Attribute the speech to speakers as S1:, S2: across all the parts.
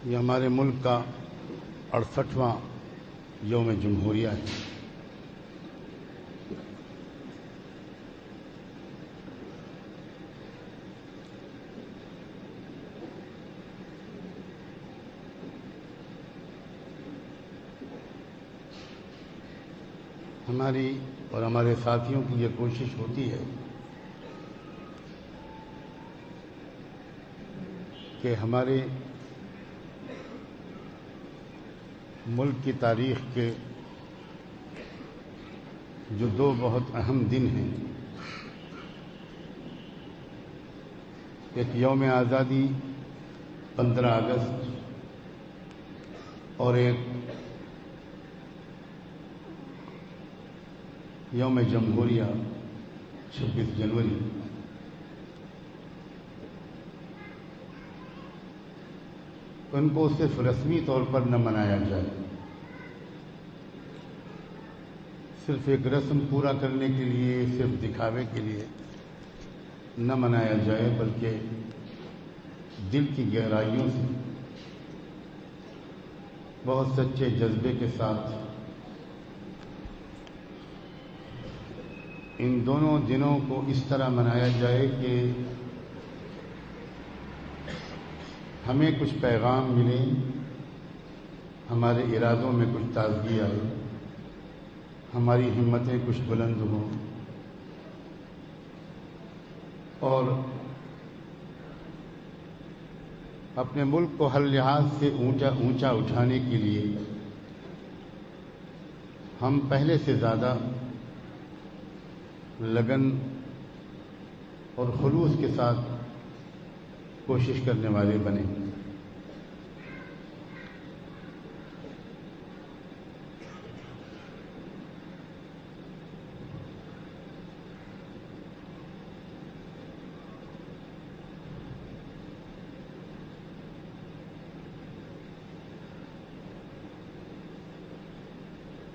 S1: یہ ہمارے ملک کا 68واں یوم جمہوریہ ہے۔ ہماری اور ہمارے ساتھیوں کی یہ کوشش ہوتی ہے کہ ہمارے ملک کی تاریخ کے جو دو بہت اہم دن ہیں، ایک یوم آزادی 15 اگست اور ایک یوم جمہوریہ 26 جنوری، ان کو صرف رسمی طور پر نہ منایا جائے، صرف ایک رسم پورا کرنے کے لیے، صرف دکھاوے کے لیے نہ منایا جائے، بلکہ دل کی گہرائیوں سے بہت سچے جذبے کے ساتھ ان دونوں دنوں کو اس طرح منایا جائے کہ ہمیں کچھ پیغام ملے، ہمارے ارادوں میں کچھ تازگی آئے، ہماری ہمتیں کچھ بلند ہوں، اور اپنے ملک کو ہر لحاظ سے اونچا اٹھانے کے لیے ہم پہلے سے زیادہ لگن اور خلوص کے ساتھ کوشش کرنے والے بنے۔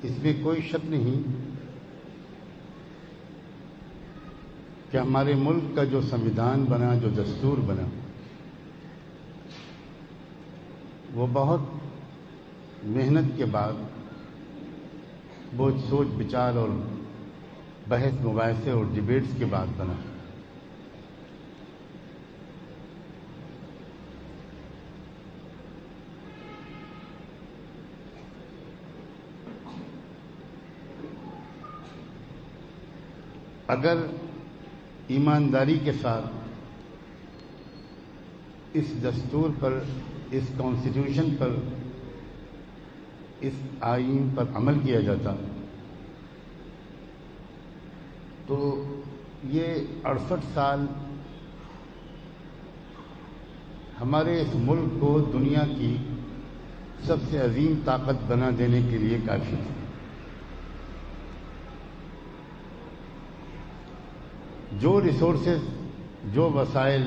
S1: اس میں کوئی شک نہیں کہ ہمارے ملک کا جو سنویدھان بنا، جو دستور بنا، وہ بہت محنت کے بعد، بہت سوچ بچار اور بحث مباحثے اور ڈیبیٹس کے بعد بنا۔ اگر ایمانداری کے ساتھ اس دستور پر، اس کانسٹیٹیوشن پر، اس آئین پر عمل کیا جاتا تو یہ 68 سال ہمارے اس ملک کو دنیا کی سب سے عظیم طاقت بنا دینے کے لیے کافی تھی۔ جو ریسورسز، جو وسائل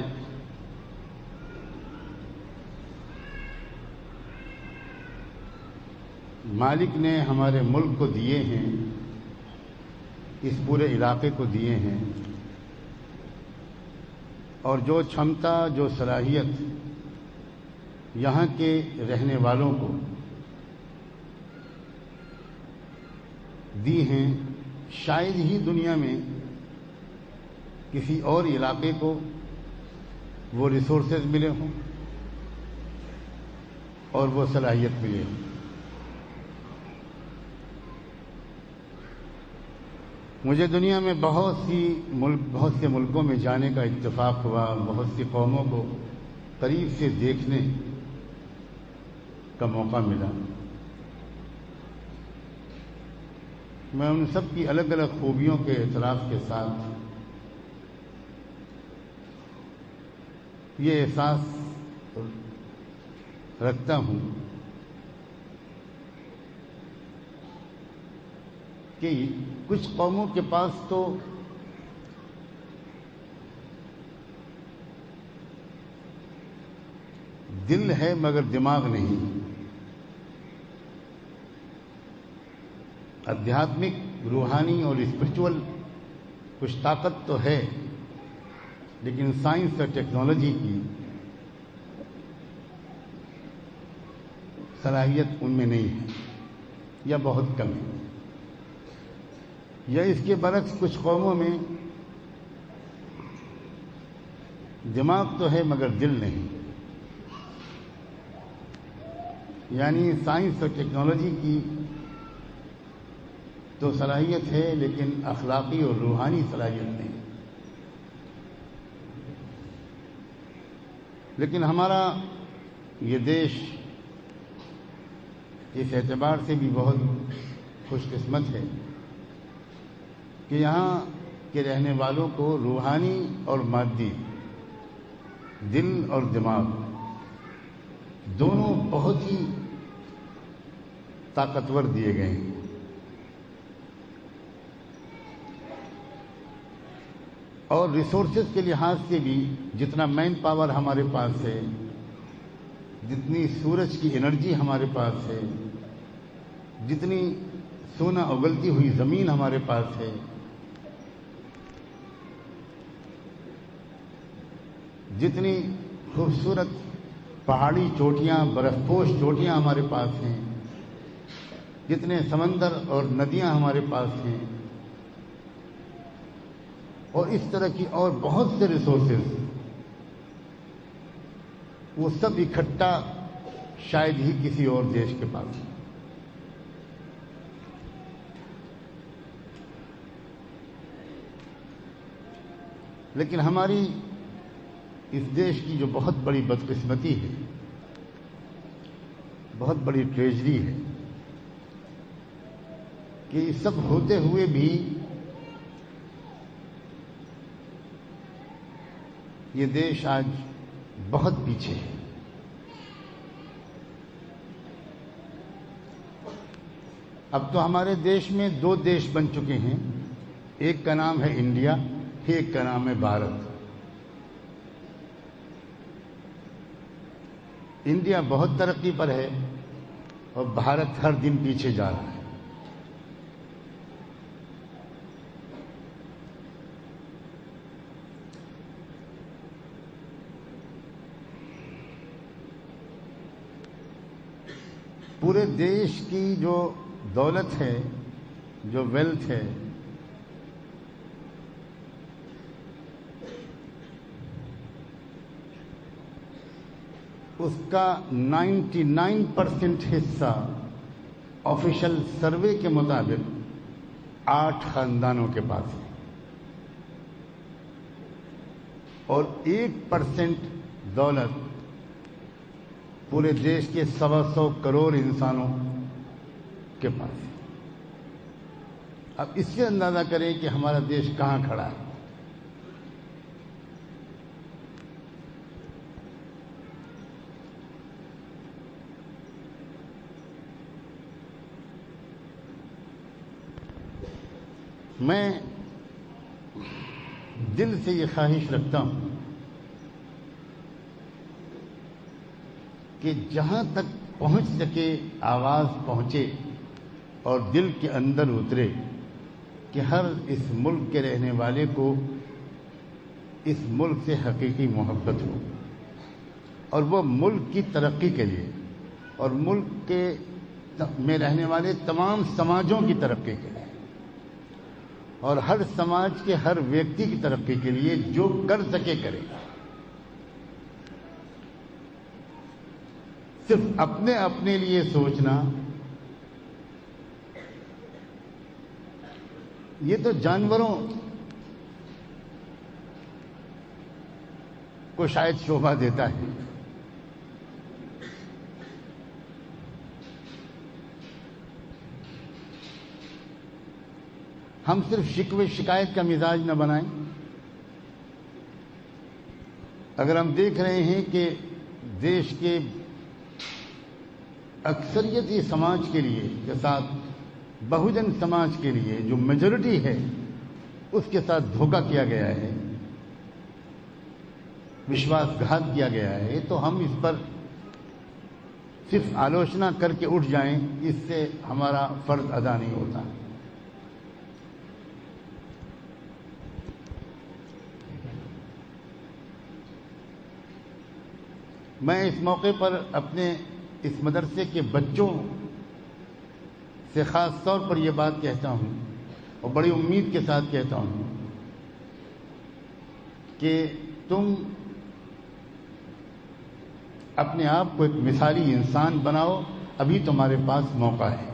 S1: مالک نے ہمارے ملک کو دیے ہیں، اس پورے علاقے کو دیے ہیں، اور جو چھمتا، جو صلاحیت یہاں کے رہنے والوں کو دی ہیں، شاید ہی دنیا میں کسی اور علاقے کو وہ ریسورسز ملے ہوں اور وہ صلاحیت ملے ہوں۔ مجھے دنیا میں بہت سے ملکوں میں جانے کا اتفاق ہوا، بہت سی قوموں کو قریب سے دیکھنے کا موقع ملا۔ میں ان سب کی الگ الگ خوبیوں کے اعتراف کے ساتھ یہ احساس رکھتا ہوں کہ کچھ قوموں کے پاس تو دل ہے مگر دماغ نہیں، آدھیاتمک، روحانی اور اسپرچول کچھ طاقت تو ہے، لیکن سائنس اور ٹیکنالوجی کی صلاحیت ان میں نہیں ہے یا بہت کم ہے، یا اس کے برعکس کچھ قوموں میں دماغ تو ہے مگر دل نہیں. یعنی سائنس اور ٹیکنالوجی کی تو صلاحیت ہے لیکن اخلاقی اور روحانی صلاحیت نہیں. لیکن ہمارا یہ دیش اس اعتبار سے بھی بہت خوش قسمت ہے کہ یہاں کے رہنے والوں کو روحانی اور مادی، دل اور دماغ دونوں بہت ہی طاقتور دیے گئے ہیں. اور ریسورسز کے لحاظ سے بھی جتنا مین پاور ہمارے پاس ہے، جتنی سورج کی انرجی ہمارے پاس ہے، جتنی سونا اگلتی ہوئی زمین ہمارے پاس ہے، جتنی خوبصورت پہاڑی چوٹیاں، برف پوش چوٹیاں ہمارے پاس ہیں، جتنے سمندر اور ندیاں ہمارے پاس ہیں، اور اس طرح کی اور بہت سے ریسورسز، وہ سب اکٹھا شاید ہی کسی اور دیش کے پاس. لیکن ہماری اس دیش کی جو بہت بڑی بدقسمتی ہے، بہت بڑی ٹریجڈی ہے کہ یہ سب ہوتے ہوئے بھی یہ دیش آج بہت پیچھے ہے. اب تو ہمارے دیش میں دو دیش بن چکے ہیں، ایک کا نام ہے انڈیا، ایک کا نام ہے بھارت. انڈیا بہت ترقی پر ہے اور بھارت ہر دن پیچھے جا رہا ہے. پورے دیش کی جو دولت ہے، جو ویلتھ ہے، اس کا 99% حصہ آفیشل سروے کے مطابق 8 خاندانوں کے پاس ہے، اور 1% دولت پورے دیش کے 125 کروڑ انسانوں کے پاس ہے. اب اس سے اندازہ کریں کہ ہمارا دیش کہاں کھڑا ہے. میں دل سے یہ خواہش رکھتا ہوں کہ جہاں تک پہنچ سکے آواز پہنچے اور دل کے اندر اترے کہ ہر اس ملک کے رہنے والے کو اس ملک سے حقیقی محبت ہو، اور وہ ملک کی ترقی کے لیے اور ملک کے میں رہنے والے تمام سماجوں کی ترقی کے لیے اور ہر سماج کے ہر ویکتی کی ترقی کے لیے جو کر سکے کرے. صرف اپنے لیے سوچنا یہ تو جانوروں کو شاید شوبھا دیتا ہے. ہم صرف شکوے شکایت کا مزاج نہ بنائیں. اگر ہم دیکھ رہے ہیں کہ دیش کے اکثریتی سماج کے لیے کے ساتھ بہوجن سماج کے لیے جو میجورٹی ہے اس کے ساتھ دھوکہ کیا گیا ہے، وشواس گھات کیا گیا ہے، تو ہم اس پر صرف آلوچنا کر کے اٹھ جائیں، اس سے ہمارا فرض ادا نہیں ہوتا. میں اس موقع پر اپنے اس مدرسے کے بچوں سے خاص طور پر یہ بات کہتا ہوں اور بڑی امید کے ساتھ کہتا ہوں کہ تم اپنے آپ کو ایک مثالی انسان بناؤ. ابھی تمہارے پاس موقع ہے.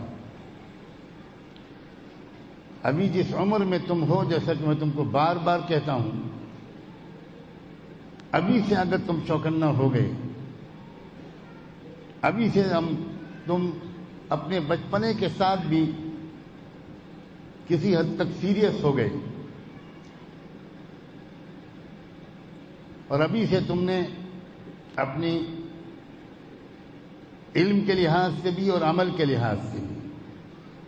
S1: ابھی جس عمر میں تم ہو، جیسا کہ میں تم کو بار بار کہتا ہوں، ابھی سے اگر تم چوکنا ہو گئے، ابھی سے تم اپنے بچپنے کے ساتھ بھی کسی حد تک سیریس ہو گئے اور ابھی سے تم نے اپنی علم کے لحاظ سے بھی اور عمل کے لحاظ سے بھی،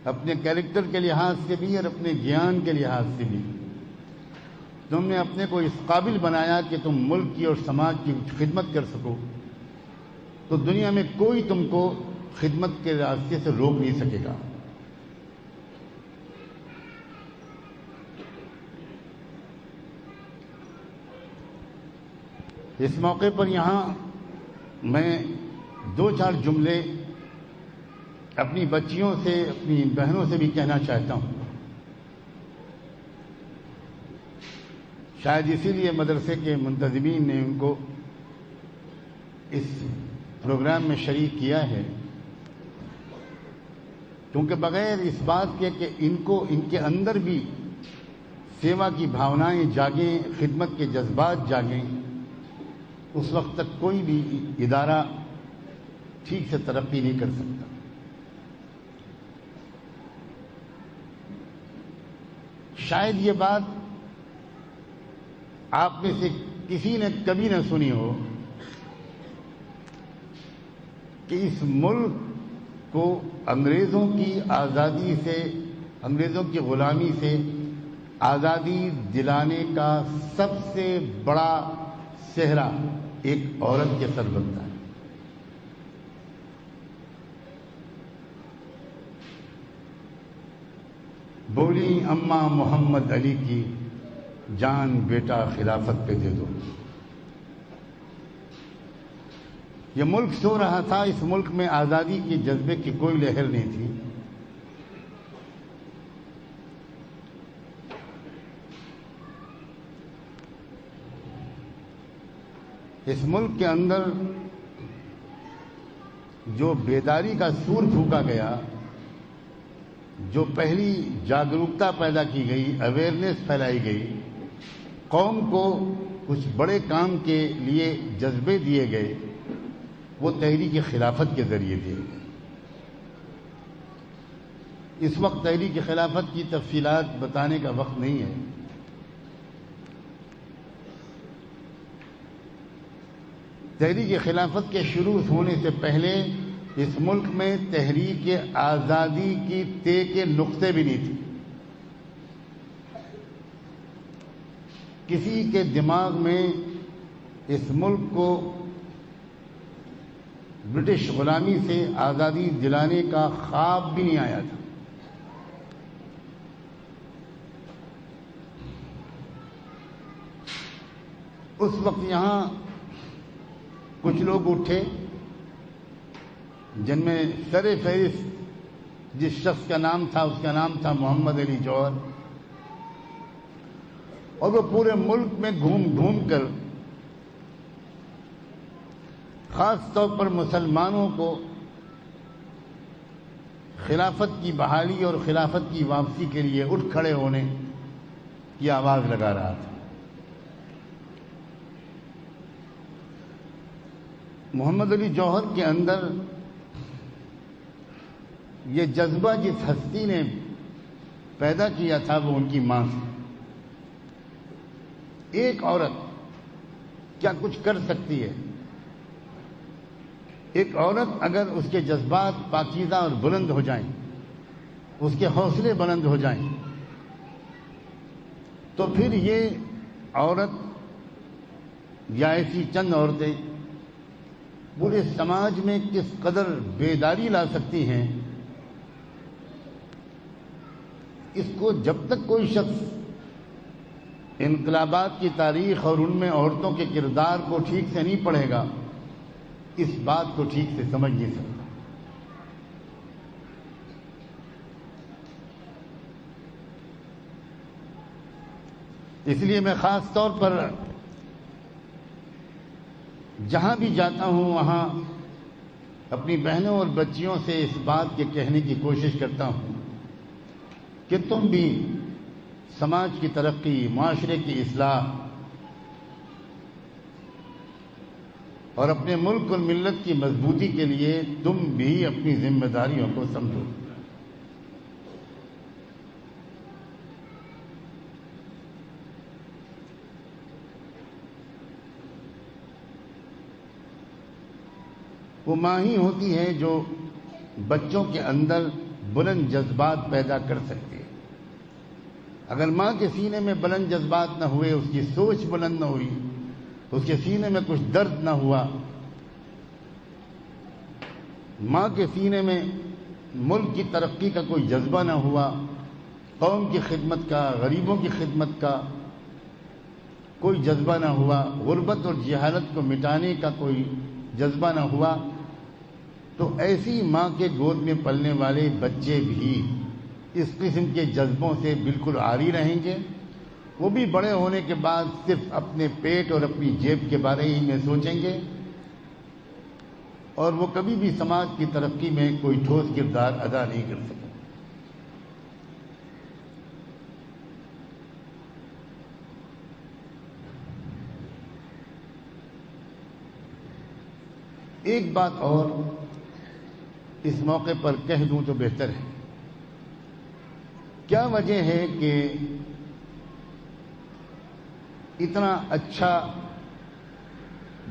S1: اپنے کیریکٹر کے لحاظ سے بھی اور اپنے گیان کے لحاظ سے بھی تم نے اپنے کو اس قابل بنایا کہ تم ملک کی اور سماج کی خدمت کر سکو، تو دنیا میں کوئی تم کو خدمت کے راستے سے روک نہیں سکے گا. اس موقع پر یہاں میں 2-4 جملے اپنی بچیوں سے، اپنی بہنوں سے بھی کہنا چاہتا ہوں. شاید اسی لیے مدرسے کے منتظمین نے ان کو اس پروگرام میں شریک کیا ہے، کیونکہ بغیر اس بات کے کہ ان کے اندر بھی سیوا کی بھاونائیں جاگیں، خدمت کے جذبات جاگیں، اس وقت تک کوئی بھی ادارہ ٹھیک سے ترقی نہیں کر سکتا. شاید یہ بات آپ میں سے کسی نے کبھی نہ سنی ہو کہ اس ملک کو انگریزوں کی آزادی سے، انگریزوں کی غلامی سے آزادی دلانے کا سب سے بڑا صحرا ایک عورت کے سر بنتا ہے. بولی اماں محمد علی کی جان بیٹا خلافت پہ دے دو. یہ ملک سو رہا تھا، اس ملک میں آزادی کے جذبے کی کوئی لہر نہیں تھی. اس ملک کے اندر جو بیداری کا سور پھونکا گیا، جو پہلی جاگرکتا پیدا کی گئی، اویئرنیس پھیلائی گئی، قوم کو کچھ بڑے کام کے لیے جذبے دیے گئے، وہ تحریک خلافت کے ذریعے دیے گئے. اس وقت تحریک خلافت کی تفصیلات بتانے کا وقت نہیں ہے. تحریک خلافت کے شروع ہونے سے پہلے اس ملک میں تحریک آزادی کی طے کے نقطے بھی نہیں تھے. کسی کے دماغ میں اس ملک کو برٹش غلامی سے آزادی دلانے کا خواب بھی نہیں آیا تھا. اس وقت یہاں کچھ لوگ اٹھے جن میں سر فہرست جس شخص کا نام تھا اس کا نام تھا محمد علی جوہر، اور وہ پورے ملک میں گھوم گھوم کر خاص طور پر مسلمانوں کو خلافت کی بحالی اور خلافت کی واپسی کے لیے اٹھ کھڑے ہونے کی آواز لگا رہا تھا. محمد علی جوہر کے اندر یہ جذبہ جس ہستی نے پیدا کیا تھا وہ ان کی ماں سے. ایک عورت کیا کچھ کر سکتی ہے؟ ایک عورت اگر اس کے جذبات پاکیزہ اور بلند ہو جائیں، اس کے حوصلے بلند ہو جائیں، تو پھر یہ عورت یا ایسی چند عورتیں پورے سماج میں کس قدر بیداری لا سکتی ہیں، اس کو جب تک کوئی شخص انقلابات کی تاریخ اور ان میں عورتوں کے کردار کو ٹھیک سے نہیں پڑھے گا، اس بات کو ٹھیک سے سمجھ نہیں سکتا۔ اس لیے میں خاص طور پر جہاں بھی جاتا ہوں وہاں اپنی بہنوں اور بچیوں سے اس بات کے کہنے کی کوشش کرتا ہوں کہ تم بھی سماج کی ترقی، معاشرے کی اصلاح اور اپنے ملک اور ملت کی مضبوطی کے لیے تم بھی اپنی ذمہ داریوں کو سمجھو۔ وہ ماں ہی ہوتی ہے جو بچوں کے اندر بلند جذبات پیدا کر سکتی ہے۔ اگر ماں کے سینے میں بلند جذبات نہ ہوئے، اس کی سوچ بلند نہ ہوئی، اس کے سینے میں کچھ درد نہ ہوا، ماں کے سینے میں ملک کی ترقی کا کوئی جذبہ نہ ہوا، قوم کی خدمت کا، غریبوں کی خدمت کا کوئی جذبہ نہ ہوا، غربت اور جہالت کو مٹانے کا کوئی جذبہ نہ ہوا، تو ایسی ماں کے گود میں پلنے والے بچے بھی اس قسم کے جذبوں سے بالکل عاری رہیں گے۔ وہ بھی بڑے ہونے کے بعد صرف اپنے پیٹ اور اپنی جیب کے بارے ہی میں سوچیں گے، اور وہ کبھی بھی سماج کی ترقی میں کوئی ٹھوس کردار ادا نہیں کر سکیں۔ ایک بات اور اس موقع پر کہہ دوں تو بہتر ہے۔ کیا وجہ ہے کہ اتنا اچھا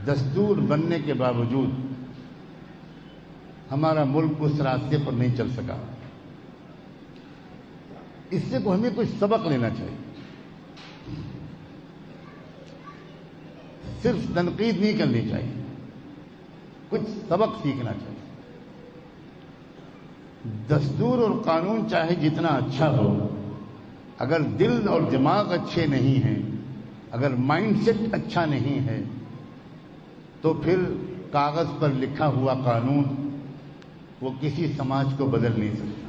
S1: دستور بننے کے باوجود ہمارا ملک اس راستے پر نہیں چل سکا؟ اس سے ہمیں کچھ سبق لینا چاہیے، صرف تنقید نہیں کرنی چاہیے، کچھ سبق سیکھنا چاہیے۔ دستور اور قانون چاہے جتنا اچھا ہو، اگر دل اور دماغ اچھے نہیں ہیں، اگر مائنڈ سیٹ اچھا نہیں ہے، تو پھر کاغذ پر لکھا ہوا قانون وہ کسی سماج کو بدل نہیں سکتا۔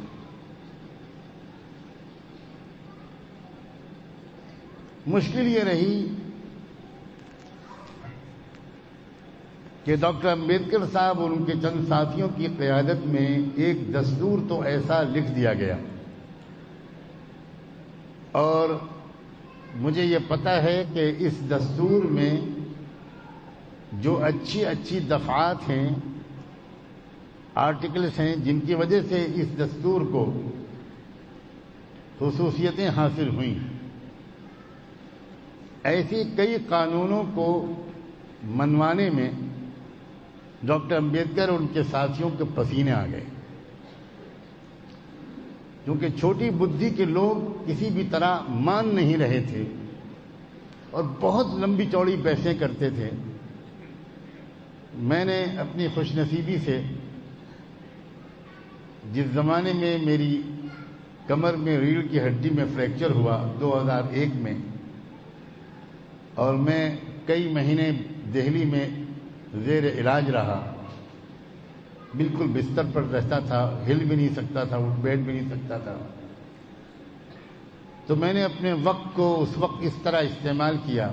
S1: مشکل یہ رہی کہ ڈاکٹر امبیڈکر صاحب اور ان کے چند ساتھیوں کی قیادت میں ایک دستور تو ایسا لکھ دیا گیا، اور مجھے یہ پتہ ہے کہ اس دستور میں جو اچھی اچھی دفعات ہیں، آرٹیکلز ہیں، جن کی وجہ سے اس دستور کو خصوصیتیں حاصل ہوئیں، ایسی کئی قانونوں کو منوانے میں ڈاکٹر امبیڈکر اور ان کے ساتھیوں کے پسینے آ گئے، کیونکہ چھوٹی بدھی کے لوگ کسی بھی طرح مان نہیں رہے تھے اور بہت لمبی چوڑی بحثیں کرتے تھے۔ میں نے اپنی خوش نصیبی سے، جس زمانے میں میری کمر میں ریڑھ کی ہڈی میں فریکچر ہوا 2001 میں، اور میں کئی مہینے دہلی میں زیر علاج رہا، بالکل بستر پر رہتا تھا، ہل بھی نہیں سکتا تھا، اٹھ بیٹھ بھی نہیں سکتا تھا، تو میں نے اپنے وقت کو اس وقت اس طرح استعمال کیا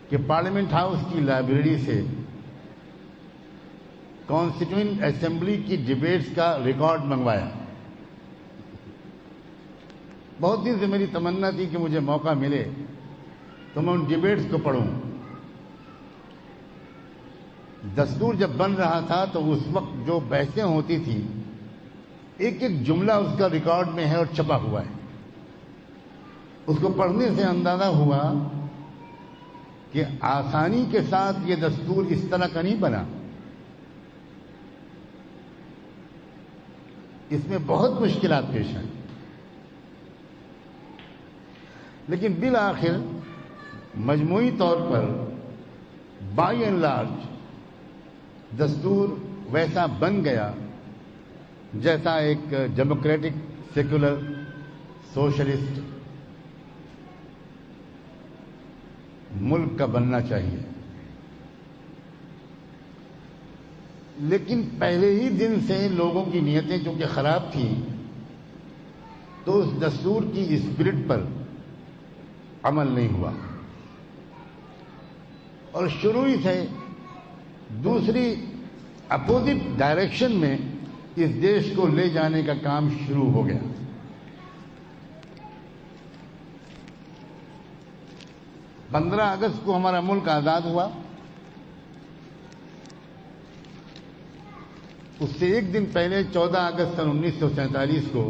S1: کہ پارلیمنٹ ہاؤس کی لائبریری سے کانسٹیٹیوئنٹ اسمبلی کی ڈیبیٹس کا ریکارڈ منگوایا۔ بہت دن سے میری تمنا تھی کہ مجھے موقع ملے تو میں ان ڈیبیٹس کو پڑھوں۔ دستور جب بن رہا تھا تو اس وقت جو بحثیں ہوتی تھیں، ایک ایک جملہ اس کا ریکارڈ میں ہے اور چھپا ہوا ہے۔ اس کو پڑھنے سے اندازہ ہوا کہ آسانی کے ساتھ یہ دستور اس طرح کا نہیں بنا، اس میں بہت مشکلات پیش آئیں، لیکن بالآخر مجموعی طور پر بائی اینڈ لارج دستور ویسا بن گیا جیسا ایک ڈیموکریٹک سیکولر سوشلسٹ ملک کا بننا چاہیے۔ لیکن پہلے ہی دن سے لوگوں کی نیتیں چونکہ خراب تھیں تو اس دستور کی اسپرٹ پر عمل نہیں ہوا، اور شروع ہی سے دوسری اپوزٹ ڈائریکشن میں اس دیش کو لے جانے کا کام شروع ہو گیا۔ 15 اگست کو ہمارا ملک آزاد ہوا، اس سے ایک دن پہلے 14 اگست سن 1947 کو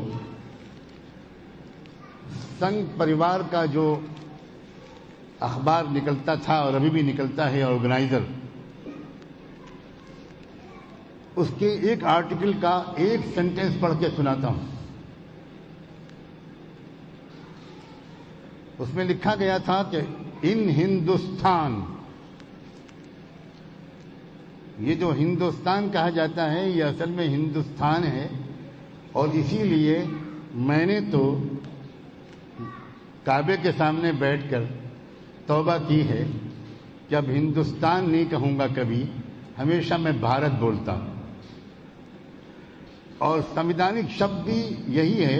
S1: سنگھ پریوار کا جو اخبار نکلتا تھا اور ابھی بھی نکلتا ہے آرگنائزر، اس کے ایک آرٹیکل کا ایک سینٹنس پڑھ کے سناتا ہوں۔ اس میں لکھا گیا تھا کہ ان ہندوستان، یہ جو ہندوستان کہا جاتا ہے یہ اصل میں ہندوستان ہے، اور اسی لیے میں نے تو کعبے کے سامنے بیٹھ کر توبہ کی ہے کہ اب ہندوستان نہیں کہوں گا کبھی، ہمیشہ میں بھارت بولتا ہوں۔ اور سمویدھانک شبد بھی یہی ہے،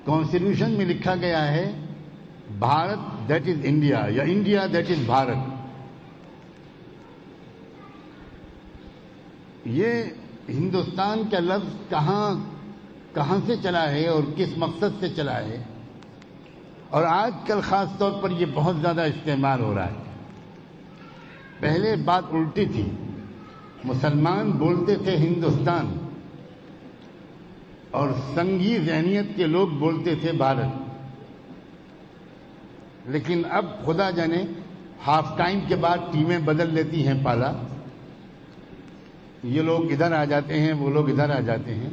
S1: کانسٹیٹیوشن میں لکھا گیا ہے بھارت دیٹ از انڈیا، یا انڈیا دیٹ از بھارت۔ یہ ہندوستان کا لفظ کہاں سے چلا ہے اور کس مقصد سے چلا ہے، اور آج کل خاص طور پر یہ بہت زیادہ استعمال ہو رہا ہے۔ پہلے بات الٹی تھی، مسلمان بولتے تھے ہندوستان اور سنگھی ذہنیت کے لوگ بولتے تھے بھارت، لیکن اب خدا جانے ہاف ٹائم کے بعد ٹیمیں بدل لیتی ہیں پالا، یہ لوگ ادھر آ جاتے ہیں وہ لوگ ادھر آ جاتے ہیں،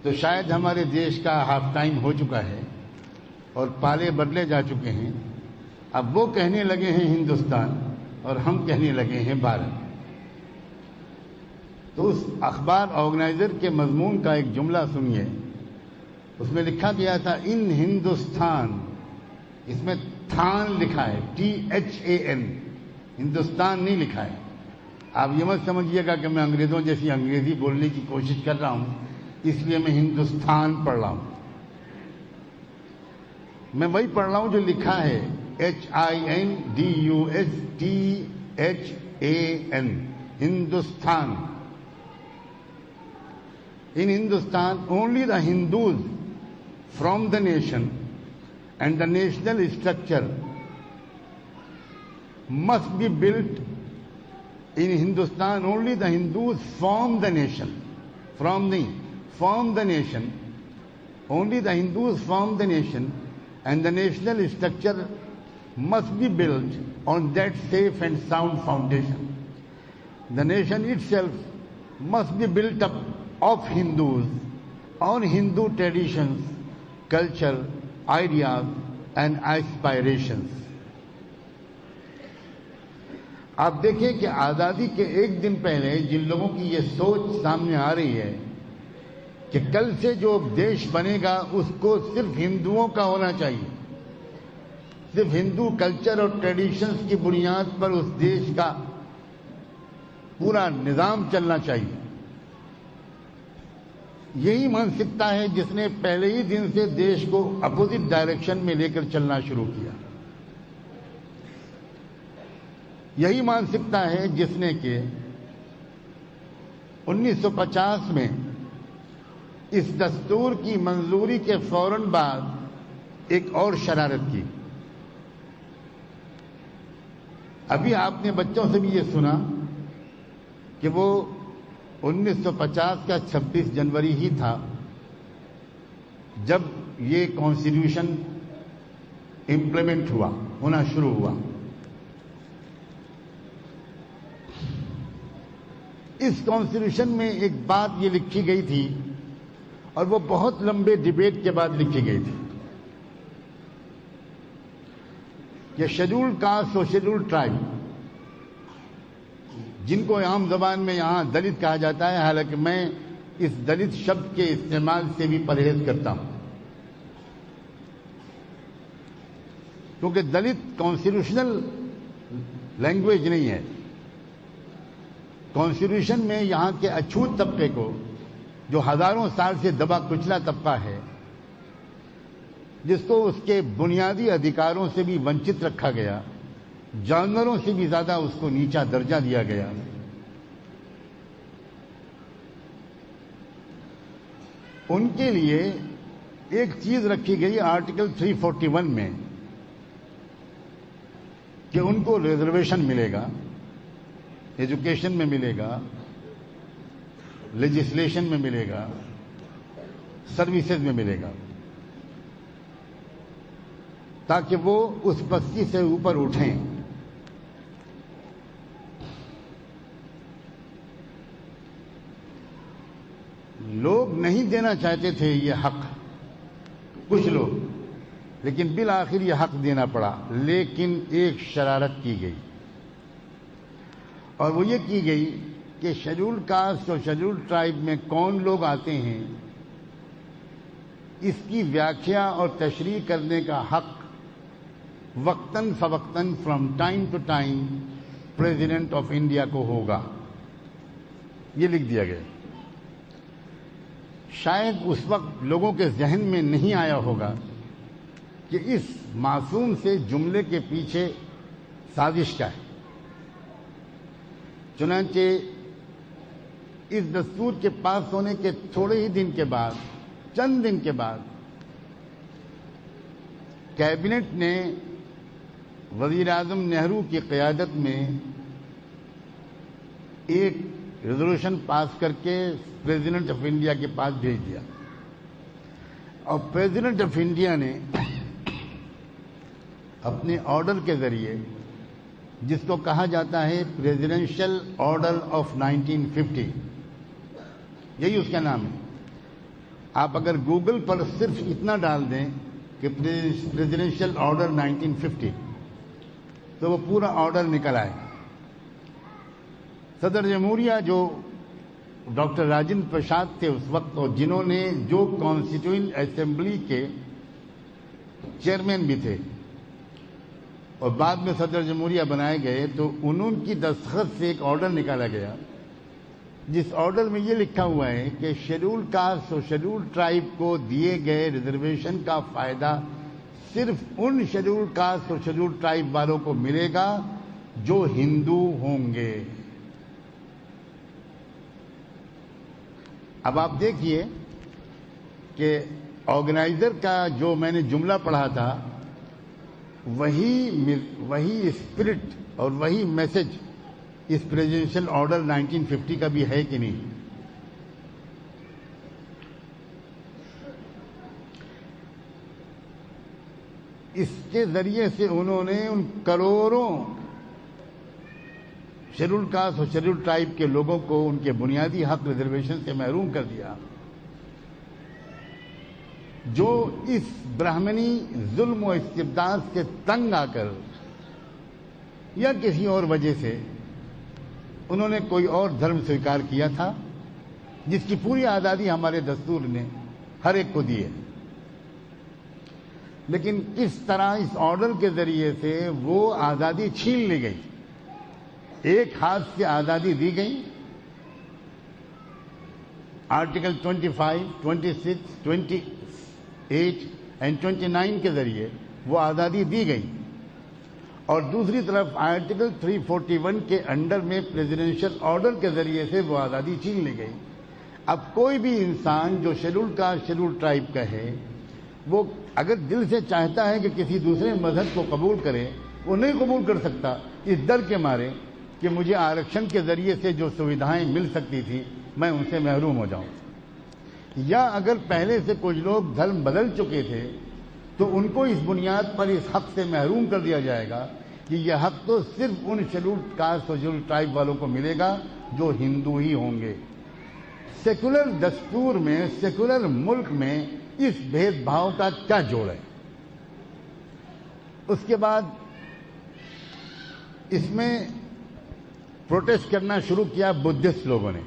S1: تو شاید ہمارے دیش کا ہاف ٹائم ہو چکا ہے اور پالے بدلے جا چکے ہیں۔ اب وہ کہنے لگے ہیں ہندوستان اور ہم کہنے لگے ہیں بھارت۔ تو اس اخبار آرگنائزر کے مضمون کا ایک جملہ سنیے، اس میں لکھا گیا تھا ان ہندوستان، اس میں تھان لکھا ہے THAN، ہندوستان نہیں لکھا ہے۔ آپ یہ مت سمجھیے گا کہ میں انگریزوں جیسی انگریزی بولنے کی کوشش کر رہا ہوں اس لیے میں ہندوستان پڑھ رہا ہوں، میں وہی پڑھ رہا ہوں جو لکھا ہے HINDUSTHAN، Hindustan. In Hindustan, only the Hindus from the nation and the national structure must be built. In Hindustan, only the Hindus form the nation. Form the nation. Only the Hindus form the nation, and the national structure must be built on that safe and sound foundation. The nation itself must be built up of Hindus on Hindu traditions, culture, ideas and aspirations. آپ دیکھیں کہ آزادی کے ایک دن پہلے جن لوگوں کی یہ سوچ سامنے آ رہی ہے کہ کل سے جو دیش بنے گا اس کو صرف ہندوؤں کا ہونا چاہیے، صرف ہندو کلچر اور ٹریڈیشنز کی بنیاد پر اس دیش کا پورا نظام چلنا چاہیے، یہی مانسکتا ہے جس نے پہلے ہی دن سے دیش کو اپوزٹ ڈائریکشن میں لے کر چلنا شروع کیا۔ یہی مانسکتا ہے جس نے کہ 1950 میں اس دستور کی منظوری کے فوراً بعد ایک اور شرارت کی۔ ابھی آپ نے بچوں سے بھی یہ سنا کہ وہ 1950 کا 26 جنوری ہی تھا جب یہ کانسٹیٹیوشن امپلیمنٹ ہونا شروع ہوا۔ اس کانسٹیٹیوشن میں ایک بات یہ لکھی گئی تھی اور وہ بہت لمبے ڈیبیٹ کے بعد لکھی گئی تھی کہ شیڈول کاسٹ اور شیڈول ٹرائب، جن کو عام زبان میں یہاں دلت کہا جاتا ہے، حالانکہ میں اس دلت شبد کے استعمال سے بھی پرہیز کرتا ہوں، کیونکہ دلت کانسٹیٹیوشنل لینگویج نہیں ہے، کانسٹیٹیوشن میں یہاں کے اچھوت طبقے کو، جو ہزاروں سال سے دبا کچلا طبقہ ہے، جس کو اس کے بنیادی ادھیکاروں سے بھی ونچت رکھا گیا، جانوروں سے بھی زیادہ اس کو نیچا درجہ دیا گیا، ان کے لیے ایک چیز رکھی گئی آرٹیکل 341 میں کہ ان کو ریزرویشن ملے گا، ایجوکیشن میں ملے گا، لیجسلیشن میں ملے گا، سروسز میں ملے گا، تاکہ وہ اس پستی سے اوپر اٹھیں۔ لوگ نہیں دینا چاہتے تھے یہ حق، کچھ لوگ، لیکن بالآخر یہ حق دینا پڑا، لیکن ایک شرارت کی گئی، اور وہ یہ کی گئی کہ شیڈول کاسٹ اور شیڈول ٹرائب میں کون لوگ آتے ہیں، اس کی ویاکھیا اور تشریح کرنے کا حق وقتاً فوقتاً from time to time president of India کو ہوگا، یہ لکھ دیا گیا۔ شاید اس وقت لوگوں کے ذہن میں نہیں آیا ہوگا کہ اس معصوم سے جملے کے پیچھے سازش کیا ہے۔ چنانچہ اس دستور کے پاس ہونے کے تھوڑے ہی دن کے بعد، چند دن کے بعد، کیبنٹ نے وزیر اعظم نہرو کی قیادت میں ایک ریزولوشن پاس کر کے پریزیڈنٹ آف انڈیا کے پاس بھیج دیا، اور پریزیڈنٹ آف انڈیا نے اپنے آرڈر کے ذریعے، جس کو کہا جاتا ہے پریزیڈنشل آرڈر آف 1950، یہی اس کا نام ہے۔ آپ اگر گوگل پر صرف اتنا ڈال دیں کہ پریزیڈنشل آرڈر 1950 تو وہ پورا آرڈر نکل آئے۔ صدر جمہوریہ جو ڈاکٹر راجندر پرساد تھے اس وقت، اور جنہوں نے جو کانسٹیٹیوئنٹ اسمبلی کے چیئرمین بھی تھے اور بعد میں صدر جمہوریہ بنائے گئے، تو انہوں کی دستخط سے ایک آرڈر نکالا گیا، جس آرڈر میں یہ لکھا ہوا ہے کہ شیڈول کاسٹ اور شیڈول ٹرائب کو دیے گئے ریزرویشن کا فائدہ صرف ان شیڈول کاسٹ اور شیڈول ٹرائب والوں کو ملے گا جو ہندو ہوں گے۔ اب آپ دیکھیے کہ آرگنائزر کا جو میں نے جملہ پڑھا تھا، وہی اسپرٹ اور وہی میسج اس پریزیڈنشل آرڈر 1950 کا بھی ہے کہ نہیں؟ اس کے ذریعے سے انہوں نے ان کروڑوں شیڈول کاسٹ اور شیڈول ٹرائب کے لوگوں کو ان کے بنیادی حق ریزرویشن سے محروم کر دیا، جو اس برہمنی ظلم و استبداد سے تنگ آ کر یا کسی اور وجہ سے انہوں نے کوئی اور دھرم سویکار کیا تھا، جس کی پوری آزادی ہمارے دستور نے ہر ایک کو دی ہے، لیکن کس طرح اس آرڈر کے ذریعے سے وہ آزادی چھین لی گئی۔ ایک ہاتھ سے آزادی دی گئی، آرٹیکل 25, 26, 28 اینڈ 29 کے ذریعے وہ آزادی دی گئی، اور دوسری طرف آرٹیکل 341 کے انڈر میں پریزیڈنشل آرڈر کے ذریعے سے وہ آزادی چھین لی گئی۔ اب کوئی بھی انسان جو شیڈول کاسٹ شیڈول ٹرائب کا ہے، وہ اگر دل سے چاہتا ہے کہ کسی دوسرے مذہب کو قبول کرے، وہ نہیں قبول کر سکتا، اس ڈر کے مارے کہ مجھے آرکشن کے ذریعے سے جو سویدھائیں مل سکتی تھی میں ان سے محروم ہو جاؤں، یا اگر پہلے سے کچھ لوگ دھرم بدل چکے تھے تو ان کو اس بنیاد پر اس حق سے محروم کر دیا جائے گا کہ یہ حق تو صرف ان شیڈول کاسٹ اور شیڈول ٹرائب والوں کو ملے گا جو ہندو ہی ہوں گے۔ سیکولر دستور میں، سیکولر ملک میں اس بھید بھاؤ کا کیا جوڑ ہے؟ اس کے بعد اس میں پروٹیسٹ کرنا شروع کیا بدھسٹ لوگوں نے،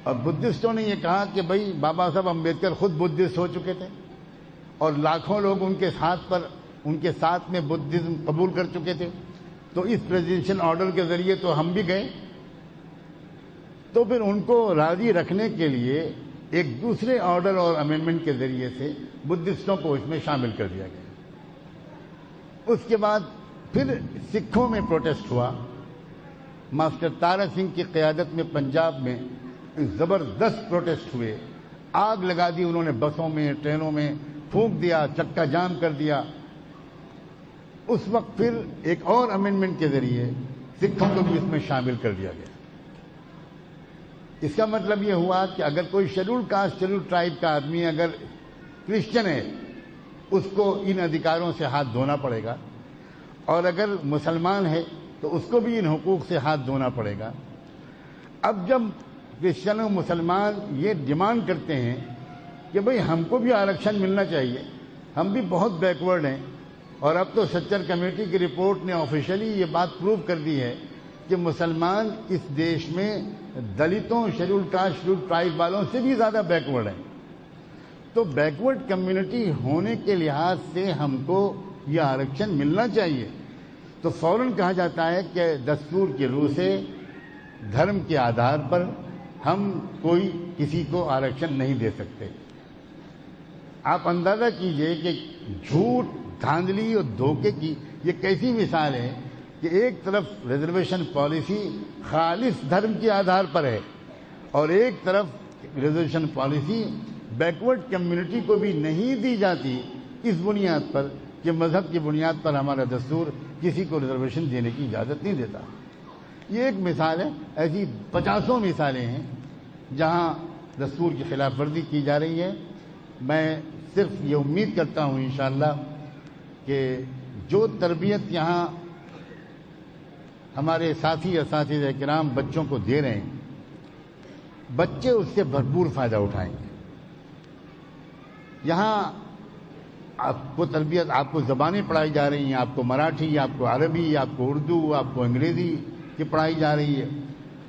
S1: اور بدھسٹوں نے یہ کہا کہ بھائی بابا صاحب امبیڈکر خود بدھسٹ ہو چکے تھے، اور لاکھوں لوگ ان کے ساتھ میں بدھزم قبول کر چکے تھے، تو اس پریزیڈنشل آرڈر کے ذریعے تو ہم بھی گئے، تو پھر ان کو راضی رکھنے کے لیے ایک دوسرے آرڈر اور امینڈمنٹ کے ذریعے سے بدھسٹوں کو اس میں شامل کر دیا گیا۔ اس کے بعد پھر سکھوں میں پروٹیسٹ ہوا، ماسٹر تارا سنگھ کی قیادت میں پنجاب میں زبردست پروٹیسٹ ہوئے، آگ لگا دی انہوں نے، بسوں میں ٹرینوں میں پھونک دیا، چکا جام کر دیا۔ اس وقت پھر ایک اور امینڈمنٹ کے ذریعے سکھوں کو بھی اس میں شامل کر دیا گیا۔ اس کا مطلب یہ ہوا کہ اگر کوئی شیڈول کاسٹ شیڈول ٹرائب کا آدمی اگر کرسچن ہے، اس کو ان ادھیکاروں سے ہاتھ دھونا پڑے گا، اور اگر مسلمان ہے تو اس کو بھی ان حقوق سے ہاتھ دھونا پڑے گا۔ اب جب کرسچن و مسلمان یہ ڈیمانڈ کرتے ہیں کہ بھئی ہم کو بھی آرکشن ملنا چاہیے، ہم بھی بہت بیکورڈ ہیں، اور اب تو سچر کمیٹی کی رپورٹ نے آفیشلی یہ بات پروو کر دی ہے کہ مسلمان اس دیش میں دلتوں، شیڈول کاسٹ شیڈول ٹرائب والوں سے بھی زیادہ بیکورڈ ہیں۔ تو بیکورڈ کمیونٹی ہونے کے لحاظ سے ہم کو یہ آرکشن ملنا چاہیے، تو فوراً کہا جاتا ہے کہ دستور کی روح سے دھرم کے آدھار پر ہم کوئی کسی کو آرکشن نہیں دے سکتے۔ آپ اندازہ کیجئے کہ جھوٹ، دھاندلی اور دھوکے کی یہ کیسی مثال ہے کہ ایک طرف ریزرویشن پالیسی خالص دھرم کے آدھار پر ہے، اور ایک طرف ریزرویشن پالیسی بیکورڈ کمیونٹی کو بھی نہیں دی جاتی اس بنیاد پر کہ مذہب کی بنیاد پر ہمارا دستور کسی کو ریزرویشن دینے کی اجازت نہیں دیتا۔ یہ ایک مثال ہے، ایسی 50 مثالیں ہیں جہاں دستور کی خلاف ورزی کی جا رہی ہے۔ میں صرف یہ امید کرتا ہوں انشاءاللہ کہ جو تربیت یہاں ہمارے ساتھی اساتذہ کرام بچوں کو دے رہے ہیں، بچے اس سے بھرپور فائدہ اٹھائیں گے۔ یہاں آپ کو تربیت، آپ کو زبانیں پڑھائی جا رہی ہیں، آپ کو مراٹھی، آپ کو عربی، آپ کو اردو، آپ کو انگریزی کی پڑھائی جا رہی ہے،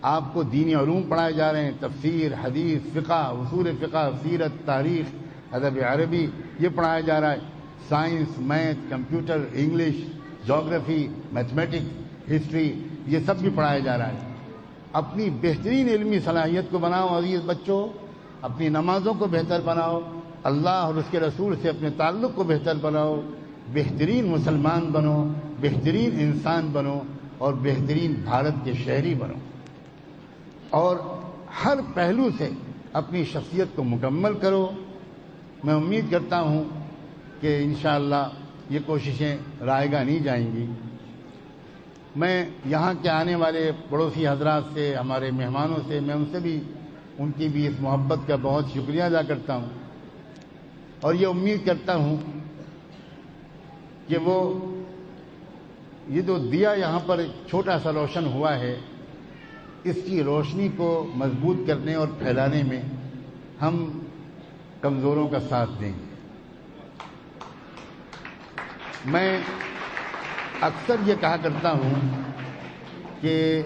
S1: آپ کو دینی علوم پڑھائے جا رہے ہیں، تفسیر، حدیث، فقہ، اصول فقہ، سیرت، تاریخ، ادب عربی، یہ پڑھایا جا رہا ہے، سائنس، میتھ، کمپیوٹر، انگلش، جغرافی، میتھمیٹکس، ہسٹری، یہ سب بھی پڑھایا جا رہا ہے۔ اپنی بہترین علمی صلاحیت کو بناؤ عزیز بچوں، اپنی نمازوں کو بہتر بناؤ، اللہ اور اس کے رسول سے اپنے تعلق کو بہتر بناؤ، بہترین مسلمان بنو، بہترین انسان بنو، اور بہترین بھارت کے شہری بنو، اور ہر پہلو سے اپنی شخصیت کو مکمل کرو۔ میں امید کرتا ہوں کہ انشاءاللہ یہ کوششیں رائیگاں نہیں جائیں گی۔ میں یہاں کے آنے والے پڑوسی حضرات سے، ہمارے مہمانوں سے، میں ان سے بھی، ان کی بھی اس محبت کا بہت شکریہ ادا کرتا ہوں، اور یہ امید کرتا ہوں کہ وہ یہ جو دیا یہاں پر ایک چھوٹا سا روشن ہوا ہے، اس کی روشنی کو مضبوط کرنے اور پھیلانے میں ہم کمزوروں کا ساتھ دیں گے۔ میں اکثر یہ کہا کرتا ہوں کہ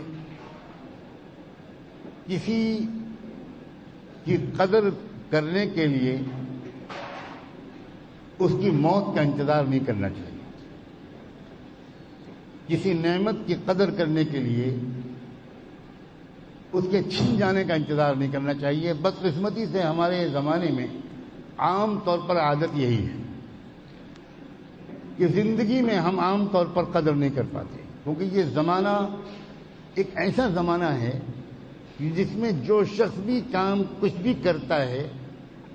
S1: کسی کی قدر کرنے کے لیے اس کی موت کا انتظار نہیں کرنا چاہیے، کسی نعمت کی قدر کرنے کے لیے اس کے چھن جانے کا انتظار نہیں کرنا چاہیے۔ بدقسمتی سے ہمارے زمانے میں عام طور پر عادت یہی ہے کہ زندگی میں ہم عام طور پر قدر نہیں کر پاتے، کیونکہ یہ زمانہ ایک ایسا زمانہ ہے جس میں جو شخص بھی کام کچھ بھی کرتا ہے،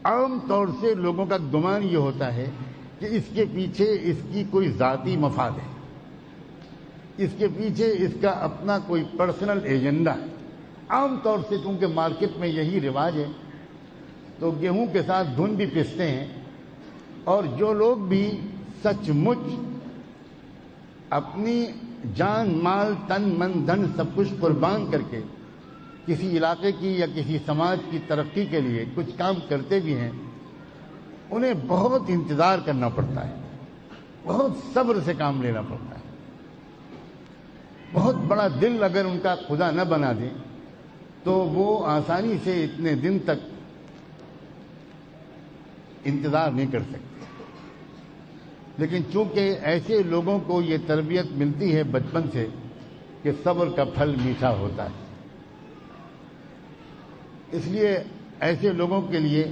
S1: عام طور سے لوگوں کا گمان یہ ہوتا ہے کہ اس کے پیچھے اس کی کوئی ذاتی مفاد ہے، اس کے پیچھے اس کا اپنا کوئی پرسنل ایجنڈا ہے۔ عام طور سے چونکہ مارکیٹ میں یہی رواج ہے، تو گیہوں کے ساتھ دھن بھی پیستے ہیں، اور جو لوگ بھی سچ مچ اپنی جان، مال، تن، من، دھن سب کچھ قربان کر کے کسی علاقے کی یا کسی سماج کی ترقی کے لیے کچھ کام کرتے بھی ہیں، انہیں بہت انتظار کرنا پڑتا ہے، بہت صبر سے کام لینا پڑتا ہے۔ بہت بڑا دل اگر ان کا خدا نہ بنا دے تو وہ آسانی سے اتنے دن تک انتظار نہیں کر سکتے۔ لیکن چونکہ ایسے لوگوں کو یہ تربیت ملتی ہے بچپن سے کہ صبر کا پھل میٹھا ہوتا ہے، اس لیے ایسے لوگوں کے لیے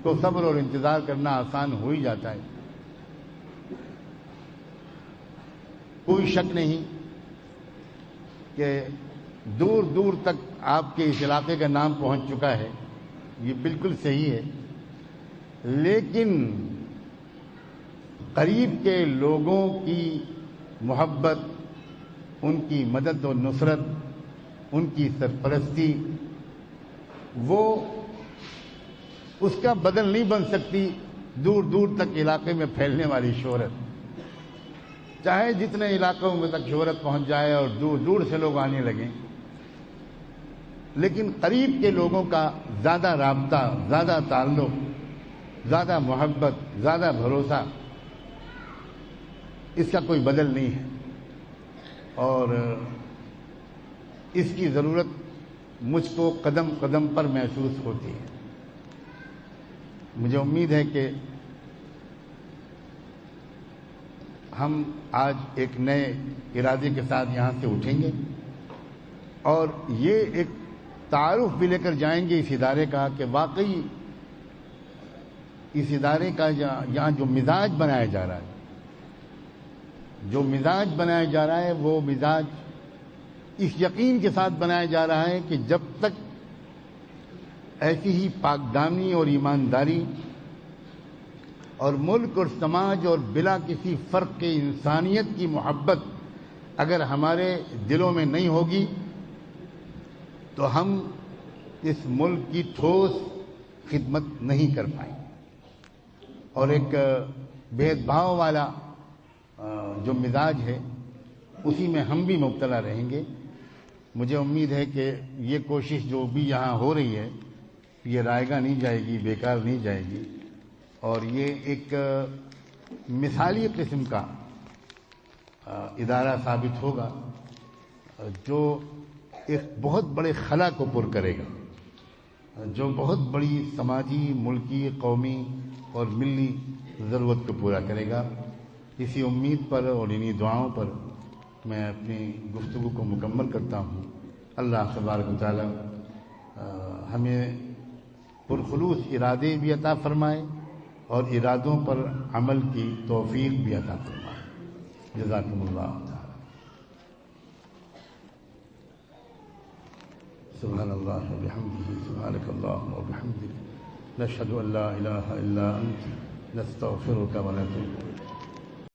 S1: تو صبر اور انتظار کرنا آسان ہو ہی جاتا ہے۔ کوئی شک نہیں کہ دور دور تک آپ کے اس علاقے کا نام پہنچ چکا ہے، یہ بالکل صحیح ہے، لیکن قریب کے لوگوں کی محبت، ان کی مدد و نصرت، ان کی سرپرستی، وہ اس کا بدل نہیں بن سکتی دور دور تک علاقے میں پھیلنے والی شہرت۔ چاہے جتنے علاقوں میں تک شہرت پہنچ جائے اور دور دور سے لوگ آنے لگیں، لیکن قریب کے لوگوں کا زیادہ رابطہ، زیادہ تعلق، زیادہ محبت، زیادہ بھروسہ، اس کا کوئی بدل نہیں ہے، اور اس کی ضرورت مجھ کو قدم قدم پر محسوس ہوتی ہے۔ مجھے امید ہے کہ ہم آج ایک نئے ارادے کے ساتھ یہاں سے اٹھیں گے اور یہ ایک تعارف بھی لے کر جائیں گے اس ادارے کا کہ واقعی اس ادارے کا یہاں جو مزاج بنایا جا رہا ہے، وہ مزاج اس یقین کے ساتھ بنایا جا رہا ہے کہ جب تک ایسی ہی پاکدامنی اور ایمانداری اور ملک اور سماج اور بلا کسی فرق کے انسانیت کی محبت اگر ہمارے دلوں میں نہیں ہوگی تو ہم اس ملک کی ٹھوس خدمت نہیں کر پائیں، اور ایک بھید بھاؤ والا جو مزاج ہے اسی میں ہم بھی مبتلا رہیں گے۔ مجھے امید ہے کہ یہ کوشش جو بھی یہاں ہو رہی ہے یہ رائے گاہ نہیں جائے گی، بیکار نہیں جائے گی، اور یہ ایک مثالی قسم کا ادارہ ثابت ہوگا جو ایک بہت بڑے خلا کو پر کرے گا، جو بہت بڑی سماجی، ملکی، قومی اور ملی ضرورت کو پورا کرے گا۔ اسی امید پر اور انہی دعاؤں پر میں اپنی گفتگو کو مکمل کرتا ہوں۔ اللہ تبارک و تعالی ہمیں پرخلوص ارادے بھی عطا فرمائے اور ارادوں پر عمل کی توفیق بھی عطا فرمائے۔ جزاکم اللہ تعالی۔ سبحان اللہ و بحمدہ، سبحانک اللہم و بحمدک، نشہد ان لا الہ الا انت، نستغفرک و نتوب الیک۔